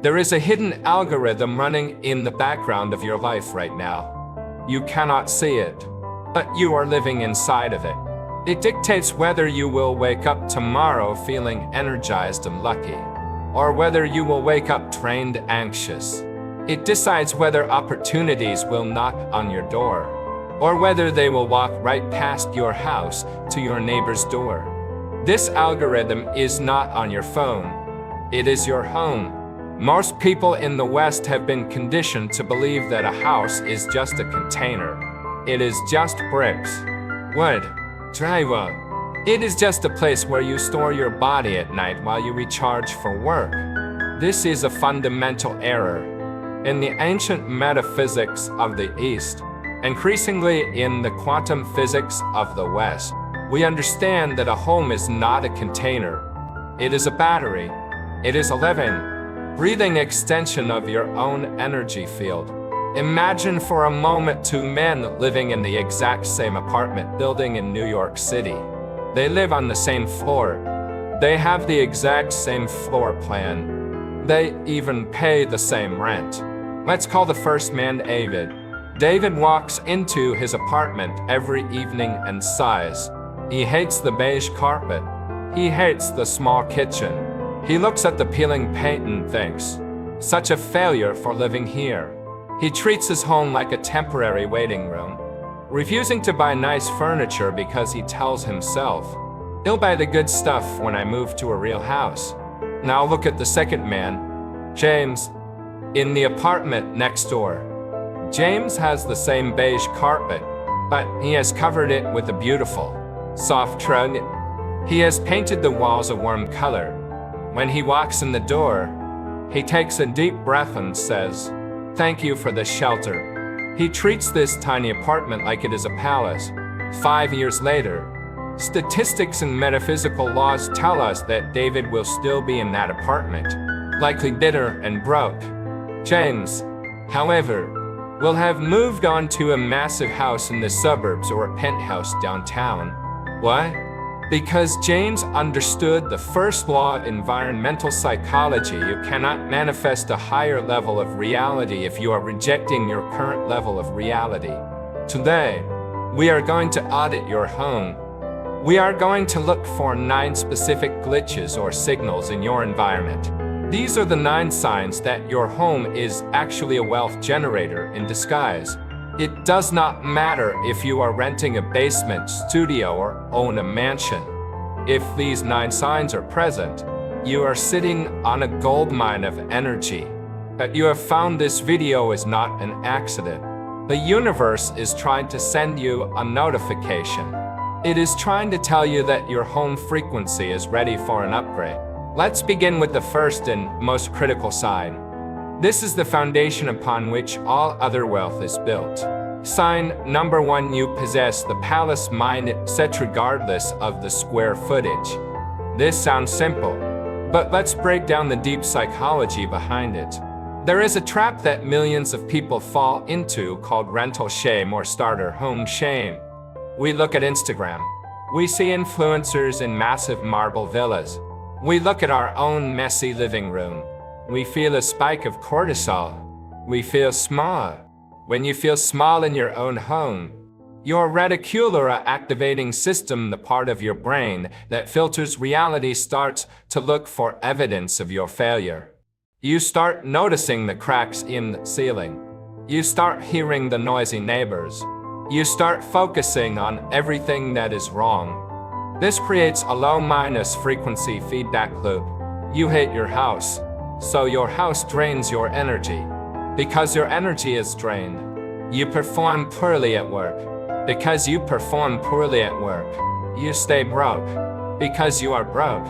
There is a hidden algorithm running in the background of your life right now. You cannot see it, but you are living inside of it. It dictates whether you will wake up tomorrow feeling energized and lucky, or whether you will wake up drained, anxious. It decides whether opportunities will knock on your door, or whether they will walk right past your house to your neighbor's door. This algorithm is not on your phone. It is your home. Most people in the West have been conditioned to believe that a house is just a container. It is just bricks, wood, drywall. It is just a place where you store your body at night while you recharge for work. This is a fundamental error. In the ancient metaphysics of the East, increasingly in the quantum physics of the West, we understand that a home is not a container. It is a battery. It is a living, breathing extension of your own energy field. Imagine for a moment two men living in the exact same apartment building in New York City. They live on the same floor. They have the exact same floor plan. They even pay the same rent. Let's call the first man David. David walks into his apartment every evening and sighs. He hates the beige carpet. He hates the small kitchen. He looks at the peeling paint and thinks, such a failure for living here. He treats his home like a temporary waiting room, refusing to buy nice furniture because he tells himself, he'll buy the good stuff when I move to a real house. Now look at the second man, James, in the apartment next door. James has the same beige carpet, but he has covered it with a beautiful, soft rug. He has painted the walls a warm color. When he walks in the door, he takes a deep breath and says, "Thank you for the shelter." He treats this tiny apartment like it is a palace. 5 years later, statistics and metaphysical laws tell us that David will still be in that apartment, likely bitter and broke. James, however, will have moved on to a massive house in the suburbs or a penthouse downtown. Why? Because James understood the first law of environmental psychology. You cannot manifest a higher level of reality if you are rejecting your current level of reality. Today, we are going to audit your home. We are going to look for 9 specific glitches or signals in your environment. These are the 9 signs that your home is actually a wealth generator in disguise. It does not matter if you are renting a basement studio or own a mansion. If these 9 signs are present, you are sitting on a goldmine of energy. That you have found this video is not an accident. The universe is trying to send you a notification. It is trying to tell you that your home frequency is ready for an upgrade. Let's begin with the first and most critical sign. This is the foundation upon which all other wealth is built. Sign number 1, you possess the palace mindset regardless of the square footage. This sounds simple, but let's break down the deep psychology behind it. There is a trap that millions of people fall into called rental shame or starter home shame. We look at Instagram. We see influencers in massive marble villas. We look at our own messy living room. We feel a spike of cortisol. We feel small. When you feel small in your own home, your reticular activating system, the part of your brain that filters reality, starts to look for evidence of your failure. You start noticing the cracks in the ceiling. You start hearing the noisy neighbors. You start focusing on everything that is wrong. This creates a low-minus frequency feedback loop. You hate your house, so your house drains your energy. Because your energy is drained, you perform poorly at work. Because you perform poorly at work, you stay broke. Because you are broke,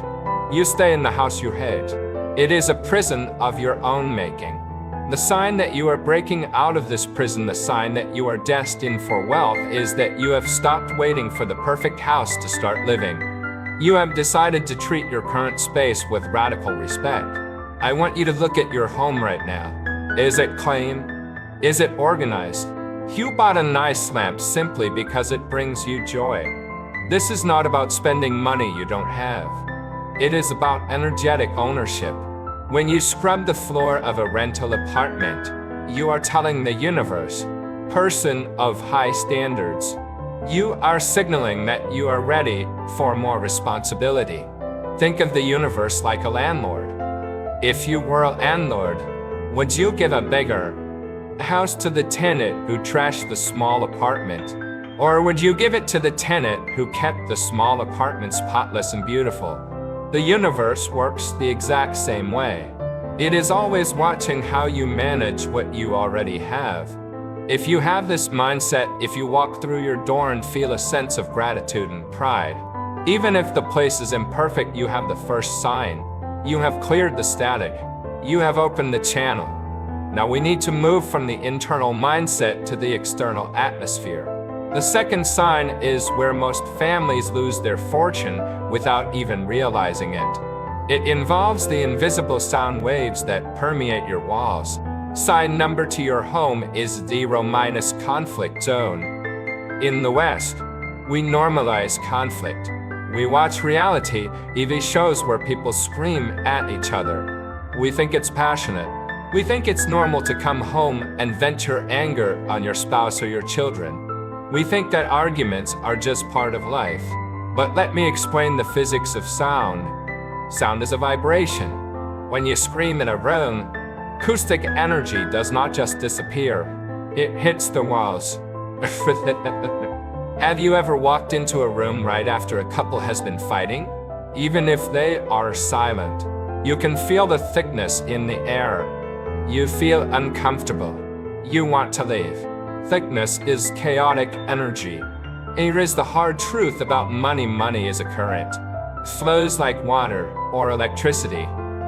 you stay in the house you hate. It is a prison of your own making. The sign that you are breaking out of this prison, the sign that you are destined for wealth, is that you have stopped waiting for the perfect house to start living. You have decided to treat your current space with radical respect. I want you to look at your home right now. Is it clean? Is it organized? You bought a nice lamp simply because it brings you joy. This is not about spending money you don't have. It is about energetic ownership. When you scrub the floor of a rental apartment, you are telling the universe, person of high standards, you are signaling that you are ready for more responsibility. Think of the universe like a landlord. If you were a landlord, would you give a bigger house to the tenant who trashed the small apartment? Or would you give it to the tenant who kept the small apartment spotless and beautiful? The universe works the exact same way. It is always watching how you manage what you already have. If you have this mindset, if you walk through your door and feel a sense of gratitude and pride, even if the place is imperfect, you have the first sign. You have cleared the static. You have opened the channel. Now we need to move from the internal mindset to the external atmosphere. The second sign is where most families lose their fortune without even realizing it. It involves the invisible sound waves that permeate your walls. Sign number to your home is 0- conflict zone. In the West, we normalize conflict. We watch reality TV shows where people scream at each other. We think it's passionate. We think it's normal to come home and vent your anger on your spouse or your children. We think that arguments are just part of life. But let me explain the physics of sound. Sound is a vibration. When you scream in a room, acoustic energy does not just disappear. It hits the walls. Have you ever walked into a room right after a couple has been fighting? Even if they are silent, you can feel the thickness in the air. You feel uncomfortable. You want to leave. Thickness is chaotic energy. Here is the hard truth about money. Money is a current. Flows like water or electricity.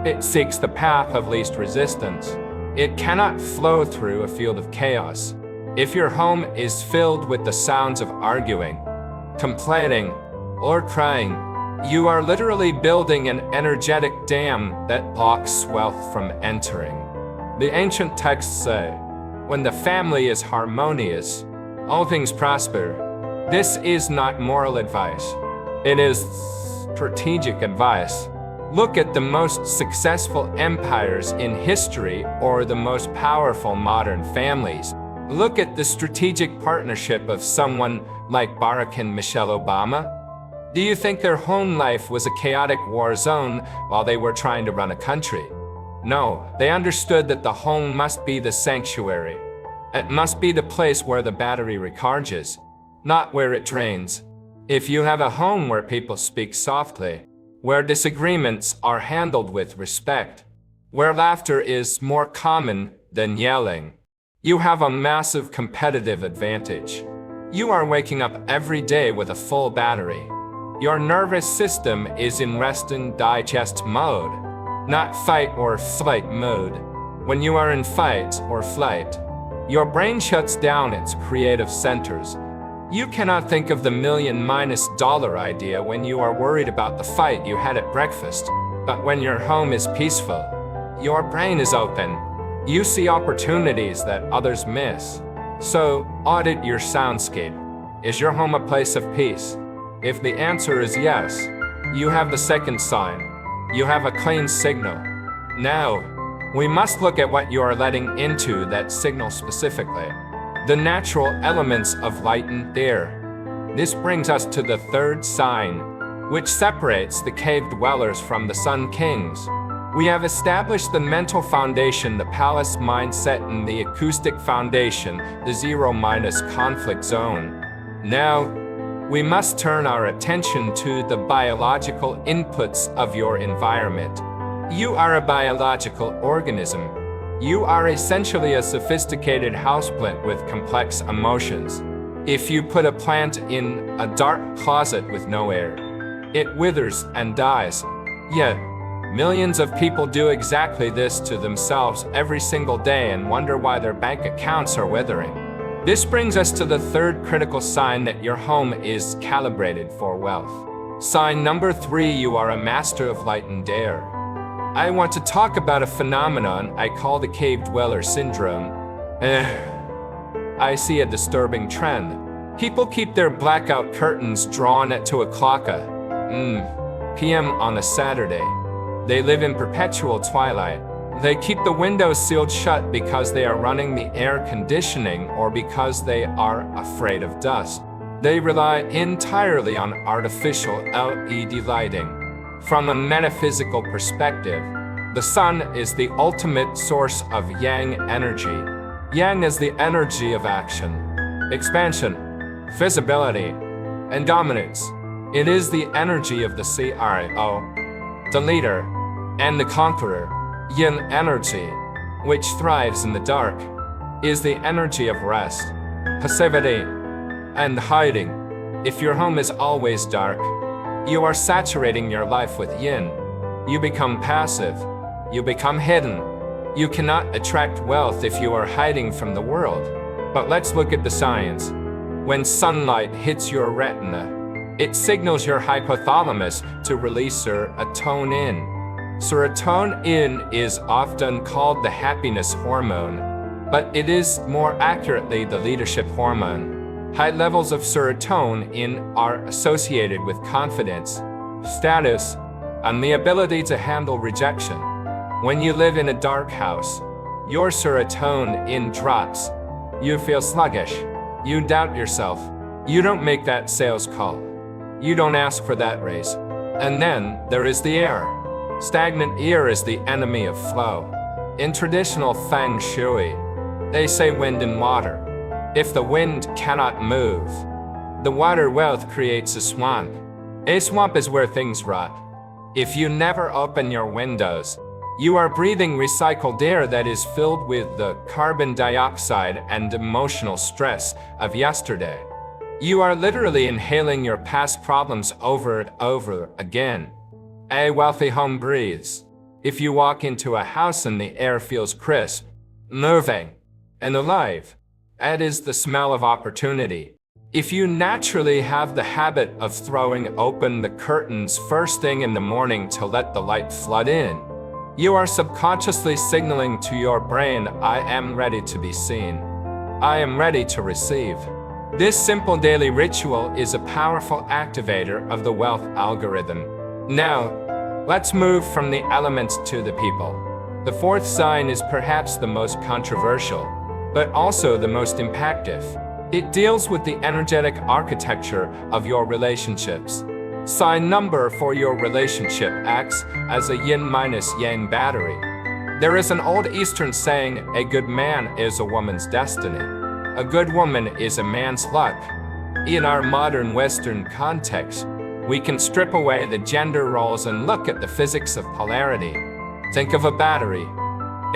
It seeks the path of least resistance. It cannot flow through a field of chaos. If your home is filled with the sounds of arguing, complaining, or crying, you are literally building an energetic dam that blocks wealth from entering. The ancient texts say, when the family is harmonious, all things prosper. This is not moral advice. It is strategic advice. Look at the most successful empires in history or the most powerful modern families. Look at the strategic partnership of someone like Barack and Michelle Obama. Do you think their home life was a chaotic war zone while they were trying to run a country? No, they understood that the home must be the sanctuary. It must be the place where the battery recharges, not where it drains. If you have a home where people speak softly, where disagreements are handled with respect, where laughter is more common than yelling, you have a massive competitive advantage. You are waking up every day with a full battery. Your nervous system is in rest and digest mode, not fight or flight mode. When you are in fight or flight, your brain shuts down its creative centers. You cannot think of the $1 million idea when you are worried about the fight you had at breakfast. But when your home is peaceful, your brain is open. You see opportunities that others miss. So, audit your soundscape. Is your home a place of peace? If the answer is yes, you have the second sign. You have a clean signal. Now, we must look at what you are letting into that signal specifically. The natural elements of light and air. This brings us to the third sign, which separates the cave dwellers from the sun kings. We have established the mental foundation, the palace mindset, and the acoustic foundation, the 0- conflict zone. Now, we must turn our attention to the biological inputs of your environment. You are a biological organism. You are essentially a sophisticated houseplant with complex emotions. If you put a plant in a dark closet with no air, it withers and dies. Yet, millions of people do exactly this to themselves every single day and wonder why their bank accounts are withering. This brings us to the third critical sign that your home is calibrated for wealth. Sign number 3, you are a master of light and air. I want to talk about a phenomenon I call the cave dweller syndrome. I see a disturbing trend. People keep their blackout curtains drawn at 2 o'clock p.m. on a Saturday. They live in perpetual twilight. They keep the windows sealed shut because they are running the air conditioning or because they are afraid of dust. They rely entirely on artificial LED lighting. From a metaphysical perspective, the sun is the ultimate source of yang energy. Yang is the energy of action, expansion, visibility, and dominance. It is the energy of the CRO, the leader, and the conqueror. Yin energy, which thrives in the dark, is the energy of rest, passivity, and hiding. If your home is always dark, you are saturating your life with yin. You become passive. You become hidden. You cannot attract wealth if you are hiding from the world. But let's look at the science. When sunlight hits your retina, it signals your hypothalamus to release serotonin. Serotonin is often called the happiness hormone, but it is more accurately the leadership hormone. High levels of serotonin are associated with confidence, status, and the ability to handle rejection. When you live in a dark house, your serotonin drops. You feel sluggish. You doubt yourself. You don't make that sales call. You don't ask for that raise. And then there is the air. Stagnant air is the enemy of flow. In traditional feng shui, they say wind and water. If the wind cannot move, the water wealth creates a swamp. A swamp is where things rot. If you never open your windows, you are breathing recycled air that is filled with the carbon dioxide and emotional stress of yesterday. You are literally inhaling your past problems over and over again. A wealthy home breathes. If you walk into a house and the air feels crisp, moving, and alive, that is the smell of opportunity. If you naturally have the habit of throwing open the curtains first thing in the morning to let the light flood in, you are subconsciously signaling to your brain, I am ready to be seen. I am ready to receive. This simple daily ritual is a powerful activator of the wealth algorithm. Now, let's move from the elements to the people. The fourth sign is perhaps the most controversial, but also the most impactful. It deals with the energetic architecture of your relationships. Sign number for your relationship acts as a yin-yang battery. There is an old Eastern saying, a good man is a woman's destiny. A good woman is a man's luck. In our modern Western context, we can strip away the gender roles and look at the physics of polarity. Think of a battery.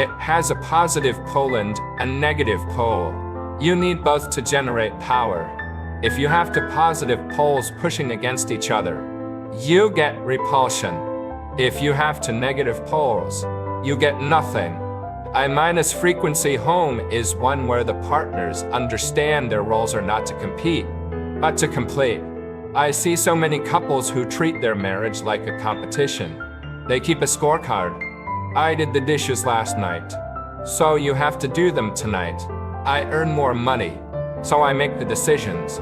It has a positive pole and a negative pole. You need both to generate power. If you have two positive poles pushing against each other, you get repulsion. If you have two negative poles, you get nothing. A minus frequency home is one where the partners understand their roles are not to compete, but to complete. I see so many couples who treat their marriage like a competition. They keep a scorecard. I did the dishes last night, so you have to do them tonight. I earn more money, so I make the decisions.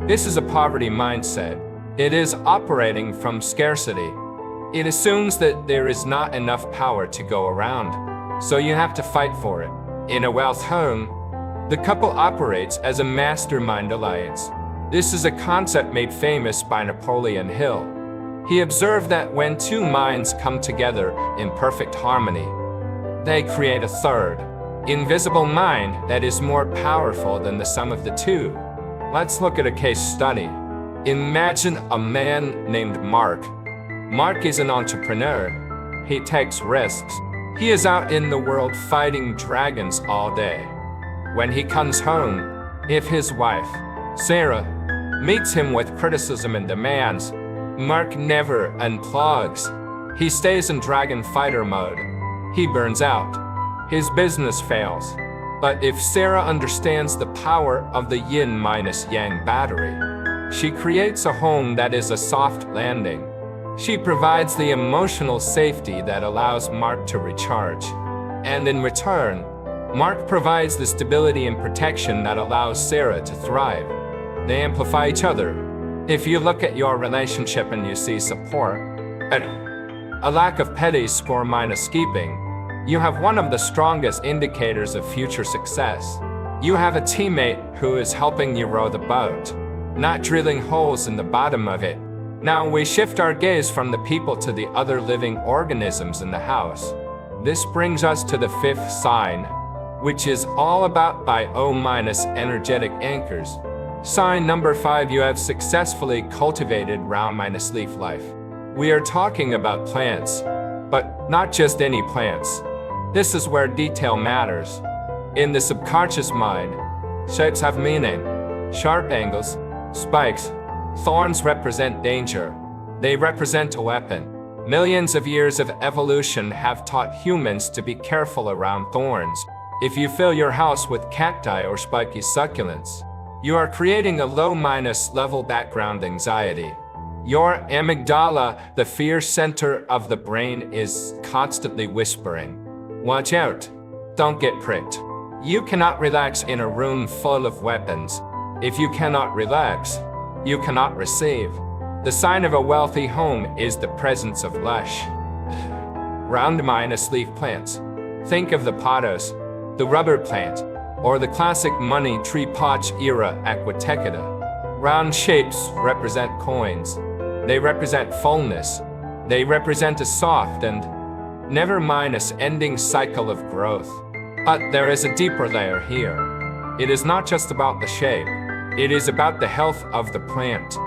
This is a poverty mindset. It is operating from scarcity. It assumes that there is not enough power to go around, so you have to fight for it. In a wealth home, the couple operates as a mastermind alliance. This is a concept made famous by Napoleon Hill. He observed that when two minds come together in perfect harmony, they create a third, invisible mind that is more powerful than the sum of the two. Let's look at a case study. Imagine a man named Mark. Mark is an entrepreneur. He takes risks. He is out in the world fighting dragons all day. When he comes home, if his wife, Sarah, meets him with criticism and demands, Mark never unplugs. He stays in dragon fighter mode. He burns out. His business fails. But if Sarah understands the power of the yin-yang battery, she creates a home that is a soft landing. She provides the emotional safety that allows Mark to recharge. And in return, Mark provides the stability and protection that allows Sarah to thrive. They amplify each other. If you look at your relationship and you see support, a lack of petty score minus keeping. You have one of the strongest indicators of future success. You have a teammate who is helping you row the boat, not drilling holes in the bottom of it. Now we shift our gaze from the people to the other living organisms in the house. This brings us to the fifth sign, which is all about bio- energetic anchors. Sign number 5, you have successfully cultivated round-leaf life. We are talking about plants, but not just any plants. This is where detail matters. In the subconscious mind, shapes have meaning. Sharp angles, spikes, thorns represent danger. They represent a weapon. Millions of years of evolution have taught humans to be careful around thorns. If you fill your house with cacti or spiky succulents, you are creating a low-level background anxiety. Your amygdala, the fear center of the brain, is constantly whispering, "Watch out, don't get pricked." You cannot relax in a room full of weapons. If you cannot relax, you cannot receive. The sign of a wealthy home is the presence of lush, round-leaf plants. Think of the pothos, the rubber plant, or the classic money tree Poch era Aquatecata. Round shapes represent coins. They represent fullness. They represent a soft and never-ending cycle of growth. But there is a deeper layer here. It is not just about the shape. It is about the health of the plant.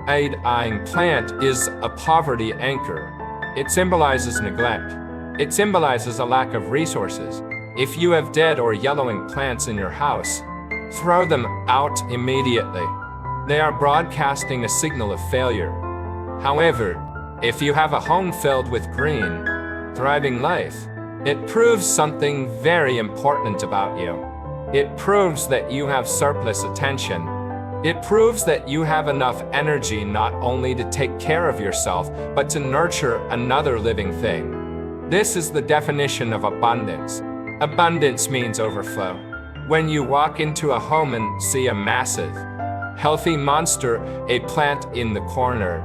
A dying plant is a poverty anchor. It symbolizes neglect. It symbolizes a lack of resources. If you have dead or yellowing plants in your house, throw them out immediately. They are broadcasting a signal of failure. However, if you have a home filled with green, thriving life, it proves something very important about you. It proves that you have surplus attention. It proves that you have enough energy not only to take care of yourself, but to nurture another living thing. This is the definition of abundance. Abundance means overflow. When you walk into a home and see a massive, healthy monster, a plant in the corner,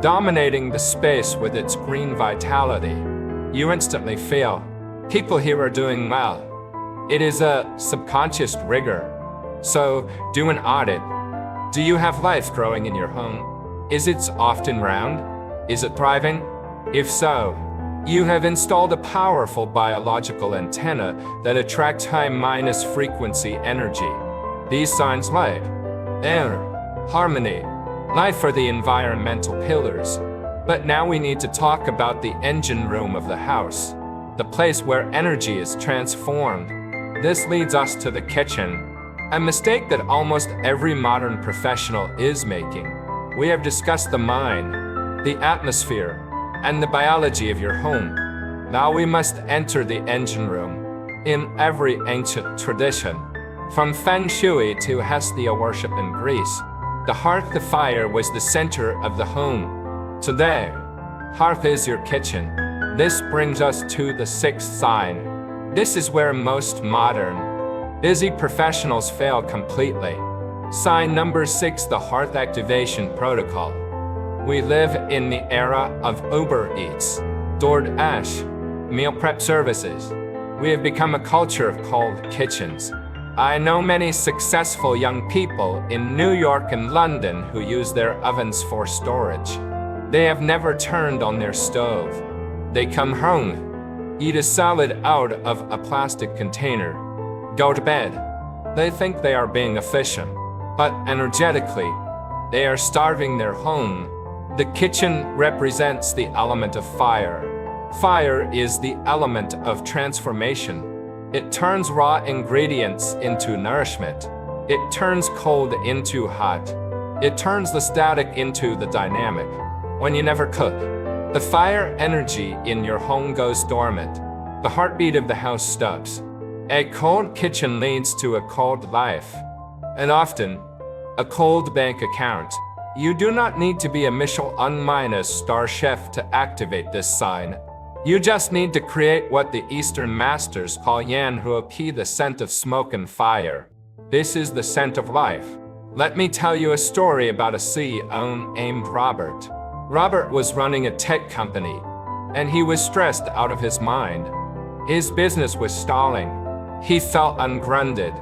dominating the space with its green vitality, you instantly feel, people here are doing well. It is a subconscious rigor. So, do an audit. Do you have life growing in your home? Is it often round? Is it thriving? If so, you have installed a powerful biological antenna that attracts high-frequency energy. These signs light, air, harmony, life are the environmental pillars. But now we need to talk about the engine room of the house, the place where energy is transformed. This leads us to the kitchen, a mistake that almost every modern professional is making. We have discussed the mind, the atmosphere, and the biology of your home. Now we must enter the engine room. In every ancient tradition, from Feng Shui to Hestia worship in Greece, the hearth, the fire, was the center of the home. Today, hearth is your kitchen. This brings us to the sixth sign. This is where most modern, busy professionals fail completely. Sign number 6, the hearth activation protocol. We live in the era of Uber Eats, DoorDash, meal prep services. We have become a culture of cold kitchens. I know many successful young people in New York and London who use their ovens for storage. They have never turned on their stove. They come home, eat a salad out of a plastic container, go to bed. They think they are being efficient, but energetically, they are starving their home. The kitchen represents the element of fire. Fire is the element of transformation. It turns raw ingredients into nourishment. It turns cold into hot. It turns the static into the dynamic. When you never cook, the fire energy in your home goes dormant. The heartbeat of the house stops. A cold kitchen leads to a cold life, and often, a cold bank account. You do not need to be a Michelin star chef to activate this sign. You just need to create what the Eastern masters call yan huopi, the scent of smoke and fire. This is the scent of life. Let me tell you a story about a CEO named Robert. Robert was running a tech company, and he was stressed out of his mind. His business was stalling. He felt ungrounded.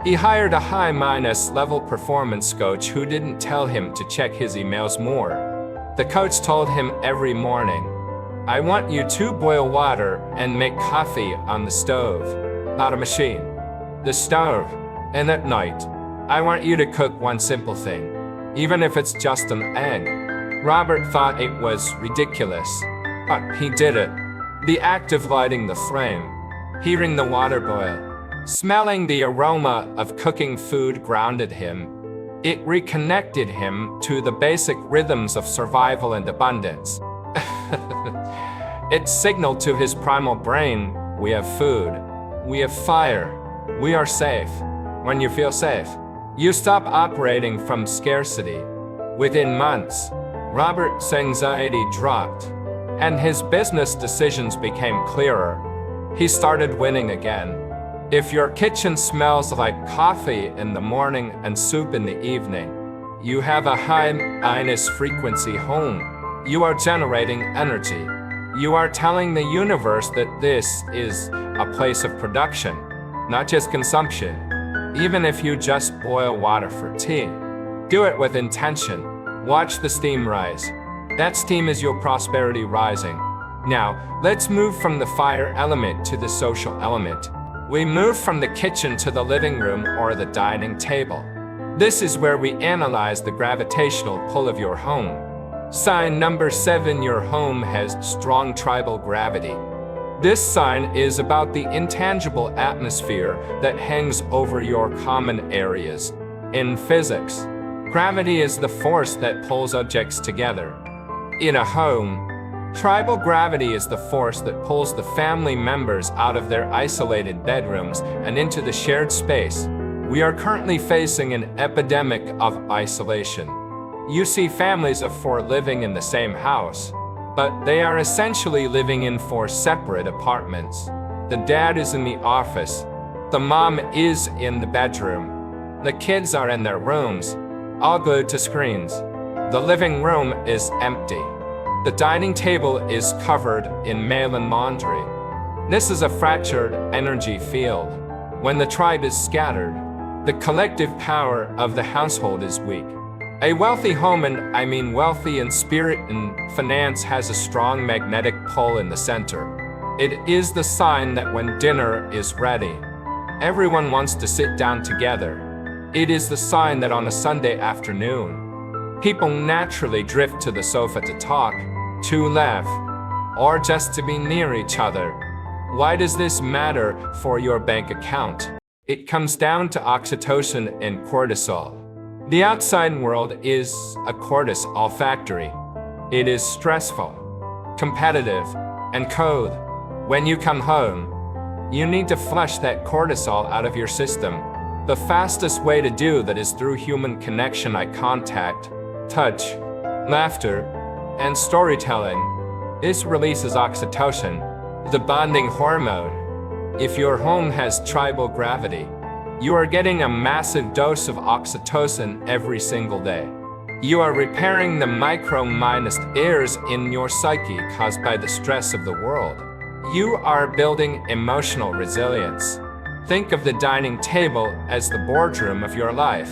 He hired a high-level performance coach who didn't tell him to check his emails more. The coach told him every morning, "I want you to boil water and make coffee on the stove, not a machine. The stove. And at night, I want you to cook one simple thing, even if it's just an egg." Robert thought it was ridiculous, but he did it. The act of lighting the flame, hearing the water boil, smelling the aroma of cooking food grounded him. It reconnected him to the basic rhythms of survival and abundance. It signaled to his primal brain, we have food, we have fire, we are safe. When you feel safe, you stop operating from scarcity. Within months, Robert's anxiety dropped, and his business decisions became clearer. He started winning again. If your kitchen smells like coffee in the morning and soup in the evening, you have a high frequency home. You are generating energy. You are telling the universe that this is a place of production, not just consumption. Even if you just boil water for tea, do it with intention. Watch the steam rise. That steam is your prosperity rising. Now, let's move from the fire element to the social element. We move from the kitchen to the living room or the dining table. This is where we analyze the gravitational pull of your home. Sign number 7, your home has strong tribal gravity. This sign is about the intangible atmosphere that hangs over your common areas. In physics, gravity is the force that pulls objects together. In a home, tribal gravity is the force that pulls the family members out of their isolated bedrooms and into the shared space. We are currently facing an epidemic of isolation. You see families of 4 living in the same house, but they are essentially living in 4 separate apartments. The dad is in the office, the mom is in the bedroom, the kids are in their rooms, all glued to screens. The living room is empty. The dining table is covered in mail and laundry. This is a fractured energy field. When the tribe is scattered, the collective power of the household is weak. A wealthy home, and I mean wealthy in spirit and finance, has a strong magnetic pull in the center. It is the sign that when dinner is ready, everyone wants to sit down together. It is the sign that on a Sunday afternoon, people naturally drift to the sofa to talk, to laugh, or just to be near each other. Why does this matter for your bank account? It comes down to oxytocin and cortisol. The outside world is a cortisol factory. It is stressful, competitive, and cold. When you come home, you need to flush that cortisol out of your system. The fastest way to do that is through human connection, eye contact, touch, laughter, and storytelling. This releases oxytocin, the bonding hormone. If your home has tribal gravity, you are getting a massive dose of oxytocin every single day. You are repairing the micro-minus errors in your psyche caused by the stress of the world. You are building emotional resilience. Think of the dining table as the boardroom of your life.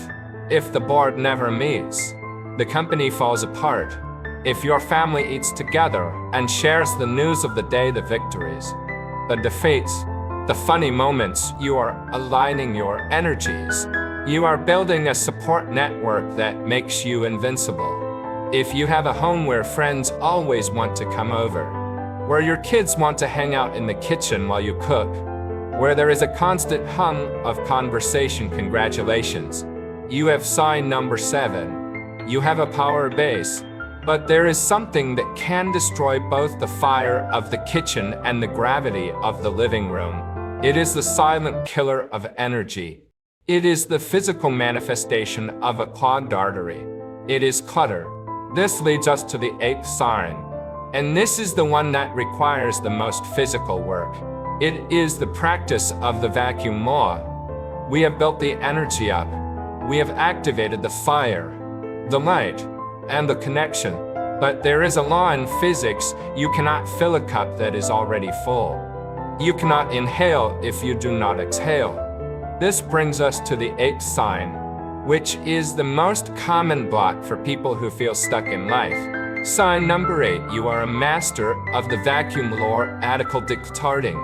If the board never meets, the company falls apart. If your family eats together and shares the news of the day, the victories, the defeats, the funny moments, you are aligning your energies. You are building a support network that makes you invincible. If you have a home where friends always want to come over, where your kids want to hang out in the kitchen while you cook, where there is a constant hum of conversation, congratulations. You have sign number 7. You have a power base, but there is something that can destroy both the fire of the kitchen and the gravity of the living room. It is the silent killer of energy. It is the physical manifestation of a clogged artery. It is clutter. This leads us to the 8th sign, and this is the one that requires the most physical work. It is the practice of the vacuum law. We have built the energy up. We have activated the fire, the light, and the connection. But there is a law in physics: you cannot fill a cup that is already full. You cannot inhale if you do not exhale. This brings us to the 8th sign, which is the most common block for people who feel stuck in life. Sign number 8, you are a master of the vacuum law, article dictating.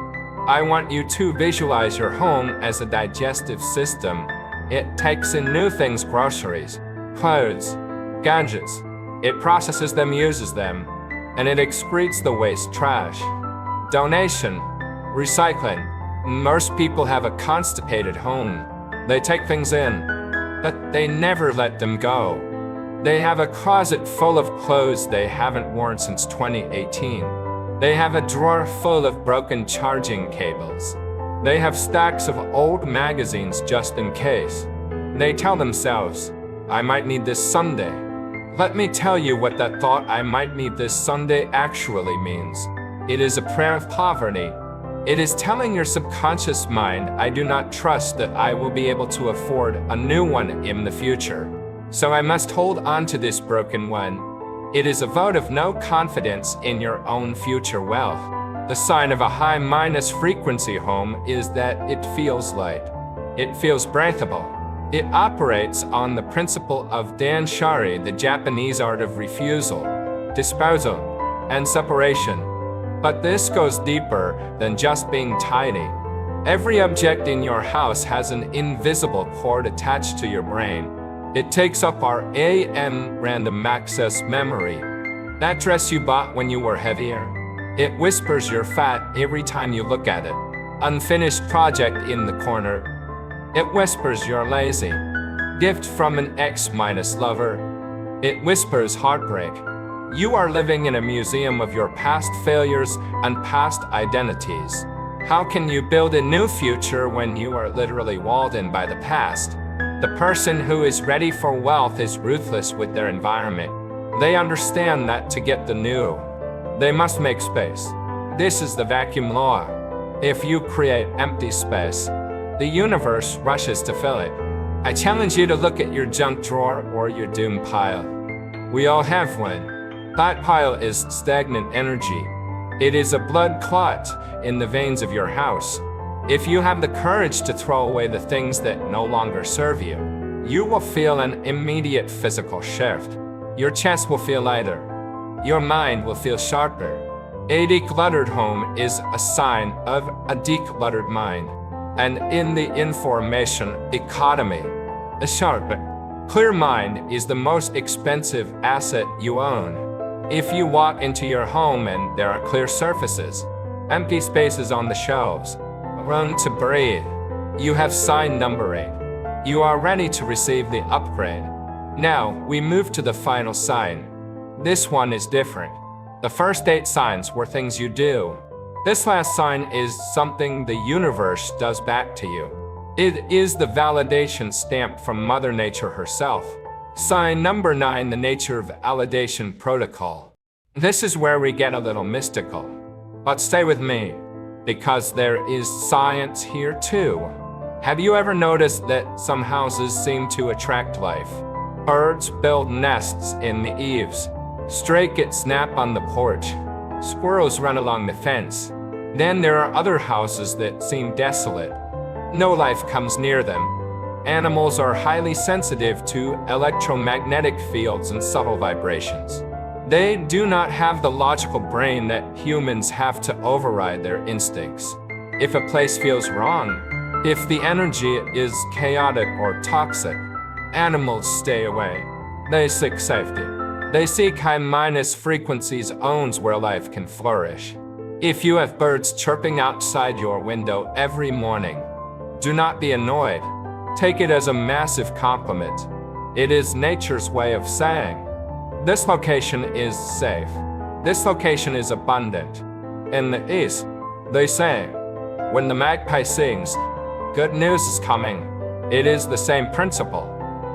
I want you to visualize your home as a digestive system. It takes in new things: groceries, clothes, gadgets. It processes them, uses them, and it excretes the waste trash. Donation, recycling. Most people have a constipated home. They take things in, but they never let them go. They have a closet full of clothes they haven't worn since 2018. They have a drawer full of broken charging cables. They have stacks of old magazines just in case. They tell themselves, I might need this Sunday. Let me tell you what that thought, I might need this Sunday, actually means. It is a prayer of poverty. It is telling your subconscious mind, I do not trust that I will be able to afford a new one in the future. So I must hold on to this broken one. It is a vote of no confidence in your own future wealth. The sign of a high minus frequency home is that it feels light. It feels breathable. It operates on the principle of danshari, the Japanese art of refusal, disposal, and separation. But this goes deeper than just being tidy. Every object in your house has an invisible cord attached to your brain. It takes up our AM random access memory. That dress you bought when you were heavier. It whispers you're fat every time you look at it. Unfinished project in the corner. It whispers you're lazy. Gift from an ex-lover. It whispers heartbreak. You are living in a museum of your past failures and past identities. How can you build a new future when you are literally walled in by the past? The person who is ready for wealth is ruthless with their environment. They understand that to get the new, they must make space. This is the vacuum law. If you create empty space, the universe rushes to fill it. I challenge you to look at your junk drawer or your doom pile. We all have one. That pile is stagnant energy. It is a blood clot in the veins of your house. If you have the courage to throw away the things that no longer serve you, you will feel an immediate physical shift. Your chest will feel lighter. Your mind will feel sharper. A decluttered home is a sign of a decluttered mind. And in the information economy, a sharp, clear mind is the most expensive asset you own. If you walk into your home and there are clear surfaces, empty spaces on the shelves, room to breathe, you have sign number 8. You are ready to receive the upgrade. Now, we move to the final sign. This one is different. The first 8 signs were things you do. This last sign is something the universe does back to you. It is the validation stamp from Mother Nature herself. Sign number 9, the nature of validation protocol. This is where we get a little mystical. But stay with me, because there is science here too. Have you ever noticed that some houses seem to attract life? Birds build nests in the eaves. Stray cats snap on the porch. Squirrels run along the fence. Then there are other houses that seem desolate. No life comes near them. Animals are highly sensitive to electromagnetic fields and subtle vibrations. They do not have the logical brain that humans have to override their instincts. If a place feels wrong, if the energy is chaotic or toxic, animals stay away. They seek safety. They seek high-minus frequencies zones where life can flourish. If you have birds chirping outside your window every morning, do not be annoyed. Take it as a massive compliment. It is nature's way of saying, this location is safe. This location is abundant. In the East, they say, when the magpie sings, good news is coming. It is the same principle,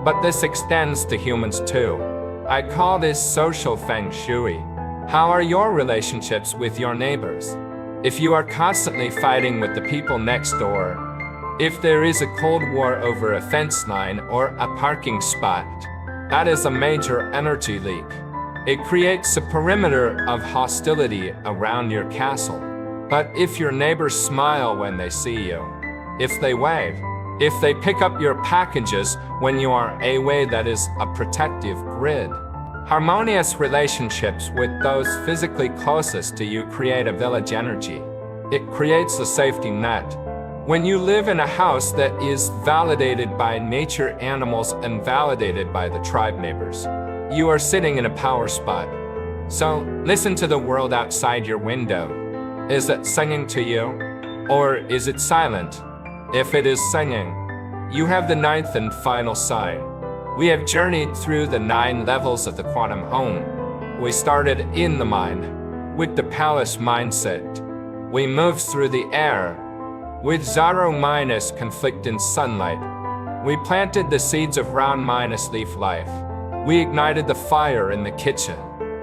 but this extends to humans too. I call this social feng shui. How are your relationships with your neighbors? If you are constantly fighting with the people next door, if there is a cold war over a fence line or a parking spot, that is a major energy leak. It creates a perimeter of hostility around your castle. But if your neighbors smile when they see you, if they wave, if they pick up your packages when you are away, that is a protective grid. Harmonious relationships with those physically closest to you create a village energy. It creates a safety net. When you live in a house that is validated by nature, animals, and validated by the tribe neighbors, you are sitting in a power spot. So listen to the world outside your window. Is it singing to you? Or is it silent? If it is singing, you have the 9th and final sign. We have journeyed through the 9 levels of the quantum home. We started in the mind, with the palace mindset. We moved through the air, with 0 minus conflict in sunlight. We planted the seeds of round minus leaf life. We ignited the fire in the kitchen.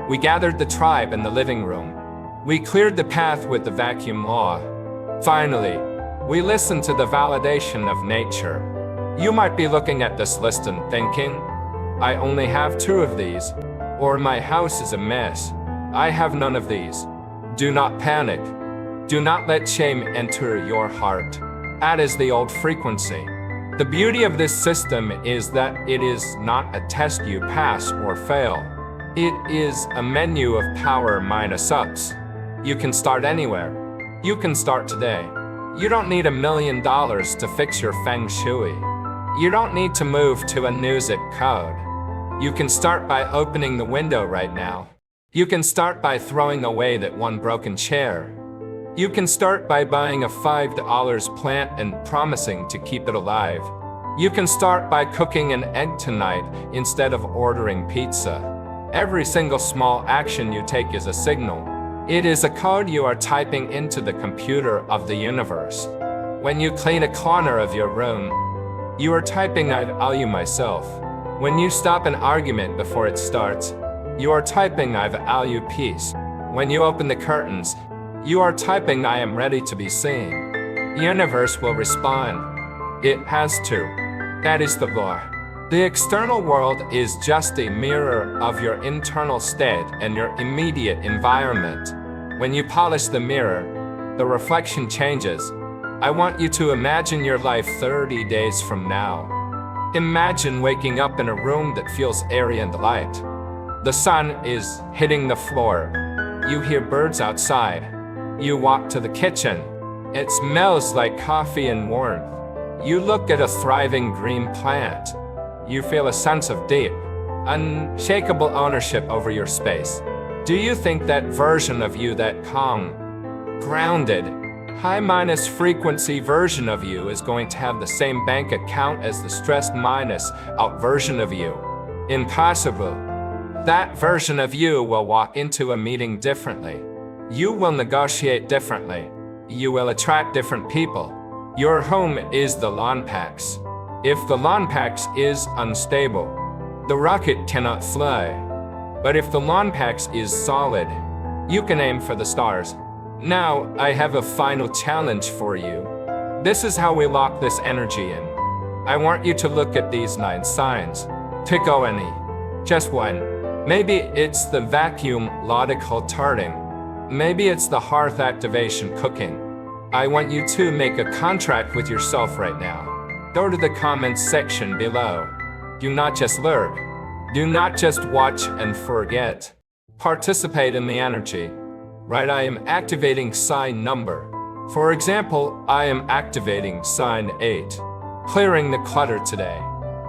We gathered the tribe in the living room. We cleared the path with the vacuum law. Finally, we listened to the validation of nature. You might be looking at this list and thinking, I only have 2 of these, or my house is a mess. I have none of these. Do not panic. Do not let shame enter your heart. That is the old frequency. The beauty of this system is that it is not a test you pass or fail. It is a menu of power minus ups. You can start anywhere. You can start today. You don't need $1 million to fix your feng shui. You don't need to move to a new zip code. You can start by opening the window right now. You can start by throwing away that one broken chair. You can start by buying a $5 plant and promising to keep it alive. You can start by cooking an egg tonight instead of ordering pizza. Every single small action you take is a signal. It is a code you are typing into the computer of the universe. When you clean a corner of your room, you are typing I value myself. When you stop an argument before it starts, you are typing I value peace. When you open the curtains, you are typing I am ready to be seen. The universe will respond. It has to. That is the law. The external world is just a mirror of your internal state and your immediate environment. When you polish the mirror, the reflection changes. I want you to imagine your life 30 days from now. Imagine waking up in a room that feels airy and light. The sun is hitting the floor. You hear birds outside. You walk to the kitchen. It smells like coffee and warmth. You look at a thriving green plant. You feel a sense of deep, unshakable ownership over your space. Do you think that version of you, that calm, grounded, high minus frequency version of you is going to have the same bank account as the stressed minus out version of you? Impossible. That version of you will walk into a meeting differently. You will negotiate differently. You will attract different people. Your home is the lawn packs. If the lawn packs is unstable, the rocket cannot fly. But if the lawn packs is solid, you can aim for the stars. Now, I have a final challenge for you. This is how we lock this energy in. I want you to look at these 9 signs. Pick any. Just one. Maybe it's the vacuum logical tarting. Maybe it's the hearth activation cooking. I want you to make a contract with yourself right now. Go to the comments section below. Do not just lurk. Do not just watch and forget. Participate in the energy. Right, I am activating sign number. For example, I am activating sign 8. Clearing the clutter today.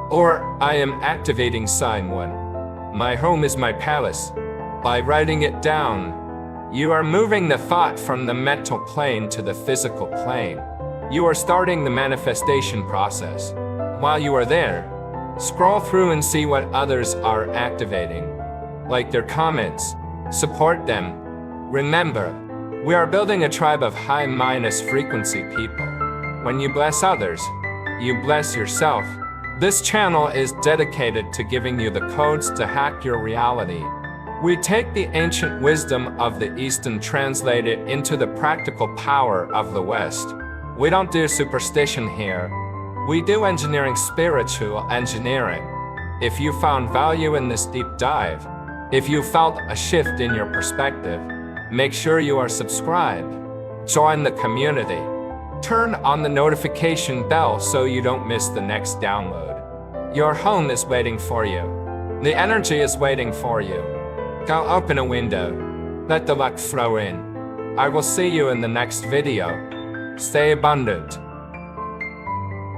Or I am activating sign 1. My home is my palace. By writing it down, you are moving the thought from the mental plane to the physical plane. You are starting the manifestation process. While you are there, scroll through and see what others are activating. Like their comments. Support them. Remember, we are building a tribe of high minus frequency people. When you bless others, you bless yourself. This channel is dedicated to giving you the codes to hack your reality. We take the ancient wisdom of the East and translate it into the practical power of the West. We don't do superstition here. We do engineering, spiritual engineering. If you found value in this deep dive, If you felt a shift in your perspective, make sure you are subscribed. Join the community. Turn on the notification bell so you don't miss the next download. Your home is waiting for you. The energy is waiting for you. Go open a window. Let the luck flow in. I will see you in the next video. Stay abundant.